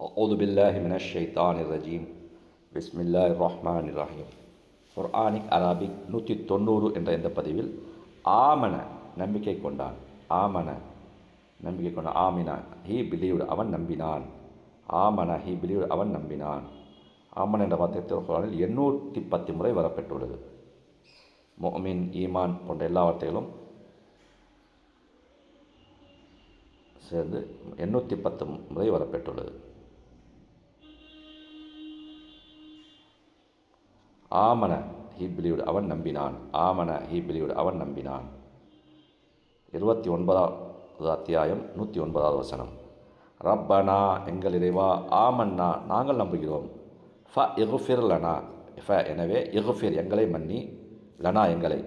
அஊது பில்லாஹி மினஷ் ஷைத்தானிர் ரஜீம். பிஸ்மில்லாஹிர் ரஹ்மானிர் ரஹீம். குர்ஆனிக் அரபிக் 190 என்ற இந்த பதிவில் ஆமன நம்பிக்கை கொண்டான். ஆமன நம்பிக்கை கொண்டான். ஆமினா ஹீ பிலீவ்டு அவன் நம்பினான். ஆமன ஹீ பிலீவ்டு அவன் நம்பினான். ஆமன் என்ற வார்த்தை குர்ஆனில் 810 முறை வரப்பெற்றுள்ளது. முஃமின், ஈமான் போன்ற எல்லா வார்த்தைகளும் சேர்ந்து 810 முறை வரப்பெற்றுள்ளது. ஆமன ஹீ பிலீவ்டு அவன் நம்பினான். ஆமன ஹீ பிலீவ்டு அவன் நம்பினான். 29வது அத்தியாயம் 109வது வசனம். ரப்பனா எங்கள் இறைவா, ஆமன்னா நாங்கள் நம்புகிறோம். ஃப இகுஃபிர் லனா ஃப எனவே இகுஃபிர் எங்களை மன்னி, லனா எங்களை,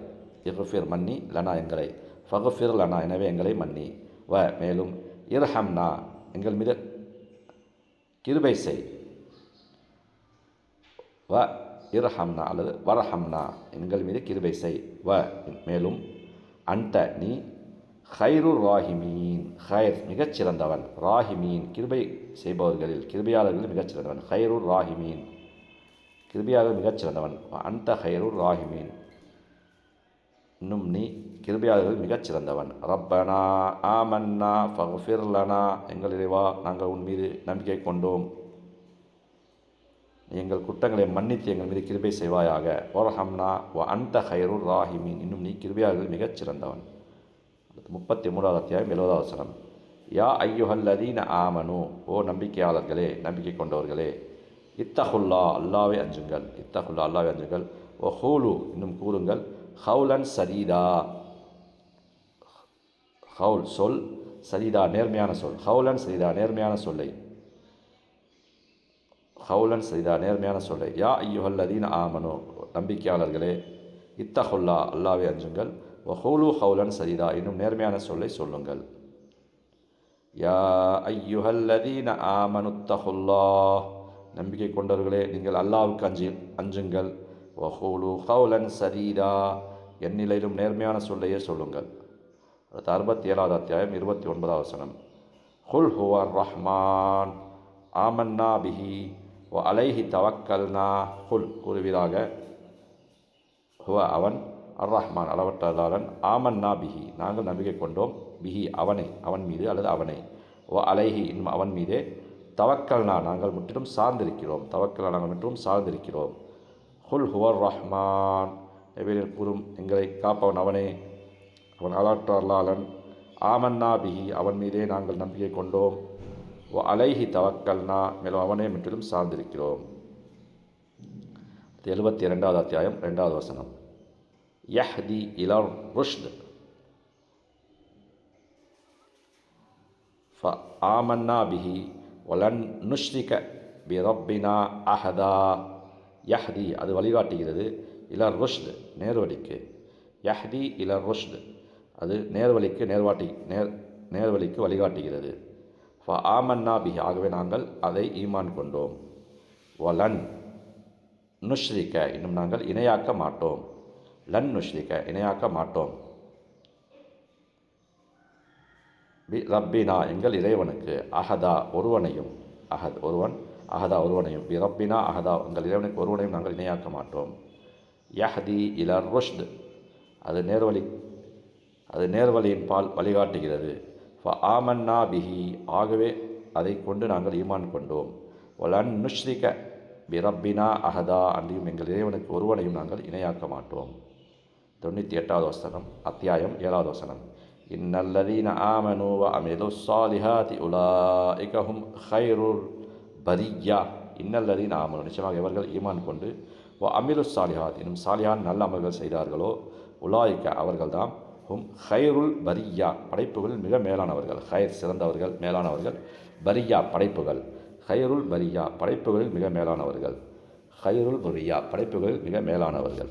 இகுஃபிர் மன்னி, லனா எங்களை, ஃபகுஃபிர் லனா எனவே எங்களை மன்னி, வ மேலும் இர்ஹம்னா எங்கள் மீது கிருபை செய், வ இர்ஹம்னா அல்லது வரஹம்னா எங்கள் மீது கிருபை செய், வ மேலும் அன்ட நீ ஹைருர் ராஹிமீன் ஹைர் மிகச்சிறந்தவன், ராஹிமீன் கிருபை செய்பவர்களில் கிருபையாளர்களில் மிகச்சிறந்தவன், ஹைருர் ராஹிமீன் கிருபையாளர்கள் மிகச்சிறந்தவன், அன்ட ஹைருர் ராஹிமீன் இன்னும் நீ கிருபையாளர்கள் மிகச்சிறந்தவன். ரப்பனா ஆமன்னா ஃபக்ஃபிர் லனா எங்கள் இறைவா நாங்கள் உன் மீது நம்பிக்கை கொண்டோம், எங்கள் குற்றங்களை மன்னித்து எங்கள் மீது கிருபை செய்வாயாக. வர்ஹம்னா வ அன்த ஹைருர் ராஹிமீன் இன்னும் நீ கிருபையாளர்கள் மிகச்சிறந்தவன். 33வது அத்தியாயம் 70வது வசனம். யா ஐயுஹல்லதீன ஆமனு ஓ நம்பிக்கையாளர்களே, நம்பிக்கை கொண்டவர்களே, இத்தகுல்லா அல்லாவை அஞ்சுங்கள், இத்தகுல்லா அல்லாவை அஞ்சுங்கள், ஓ ஹூலு இன்னும் கூறுங்கள், ஹவுலன் சதீதா ஹவுல் சொல், சதீதா நேர்மையான சொல், ஹவுலன் சதீதா நேர்மையான சொல்லை, ஹவுலன் சதீதா நேர்மையான சொல்லை. யா ஐயுஹல்லதீன ஆமனு நம்பிக்கையாளர்களே, இத்தகுல்லா அல்லாவை அஞ்சுங்கள், வஹூலு ஹவுலன் சதீதா இன்னும் நேர்மையான சொல்லை சொல்லுங்கள். யா ஐயுஹல்லதீன ஆமனு தகுல்லா நம்பிக்கை கொண்டவர்களே நீங்கள் அல்லாவுக்கு அஞ்சுங்கள், வஹூலு ஹவுலன் சதீதா என் நிலையிலும் நேர்மையான சொல்லையே சொல்லுங்கள். அடுத்த 67வது அத்தியாயம் 29வது வசனம். குல் ஹுவர் ரஹ்மான் ஆமன்னா பிஹி வ அலைஹி தவக்கல்னா குல் கூறுவீராக, ஹுவ அவன், அர் ரஹ்மான் அளவற்ற அல்லாஹ், ஆமன்னா பிஹி நாங்கள் நம்பிக்கை கொண்டோம், பிஹி அவனை அவன் மீது அல்லது அவனை, வ அலைஹி இன்னும் அவன் மீதே, தவக்கல்னா நாங்கள் முற்றிலும் சார்ந்திருக்கிறோம், தவக்கல்னா நாங்கள் முற்றிலும் சார்ந்திருக்கிறோம். குல் ஹுவர் ரஹ்மான் எவ்வேறு கூறும் எங்களை காப்பவன் அவனே, அவன் அளவற்ற அல்லாஹ். ஆமன்னா பிஹி அவன் மீதே நாங்கள் நம்பிக்கை கொண்டோம், வ அலைஹி தவக்கல்னா மேலும் அவனே முற்றிலும் சார்ந்திருக்கிறோம். 72வது அத்தியாயம் 2வது வசனம். யஹ்தி இலர் ருஷ்த் ஃப ஆமன்னா பிஹி வலன் நுஷ்ரிக பி ரப்பினா அஹதா. யஹ்தி அது வழிகாட்டுகிறது, இலர் ருஷ்த் நேர்வழிக்கு, யஹ்தி இலர் ருஷ்த் அது நேர்வழிக்கு நேர்வழிக்கு வழிகாட்டுகிறது. ஃப ஆமன்னா பிஹி ஆகவே நாங்கள் அதை ஈமான் கொண்டோம், வலன் நுஷ்ரிக இன்னும் நாங்கள் இணையாக்க மாட்டோம், லன் நுஷ்ரிக இணையாக்க மாட்டோம், பி ரப்பினா எங்கள் இறைவனுக்கு, அஹதா ஒருவனையும், அஹத் ஒருவன், அஹதா ஒருவனையும், பி ரப்பினா அஹதா எங்கள் இறைவனுக்கு ஒருவனையும் நாங்கள் இணையாக்க மாட்டோம். யஹ்தி இலர் ருஷ்த் அது நேர்வழியின் பால் வழிகாட்டுகிறது. ஃப ஆமன்னா பிஹி ஆகவே அதை கொண்டு நாங்கள் ஈமான் கொண்டோம், வலன் நுஷ்ரிக பி ரப்பினா அஹதா அன்றியும் எங்கள் இறைவனுக்கு ஒருவனையும் நாங்கள் இணையாக்க மாட்டோம். 98வது வசனம் அத்தியாயம் 7வது வசனம். இன்னல்லதீன ஆமனு வ அமிலு ஸாலிஹாத்தி உலாஇக ஹும் ஹைருல் பரிய்யா. இன்னல்லதீன ஆமனு நிச்சயமாக இவர்கள் ஈமான் கொண்டு, வ அமிலு ஸாலிஹாத் இன்னும் சாலிஹான் நல்ல அமல்கள் செய்தார்களோ, உலாயிக்க அவர்கள்தாம், ஹும் ஹைருல் பரிய்யா படைப்புகளில் மிக மேலானவர்கள், ஹைர் சிறந்தவர்கள் மேலானவர்கள், பரிய்யா படைப்புகள், ஹைருல் பரிய்யா படைப்புகளில் மிக மேலானவர்கள், ஹைருல் பரிய்யா படைப்புகளில் மிக மேலானவர்கள்.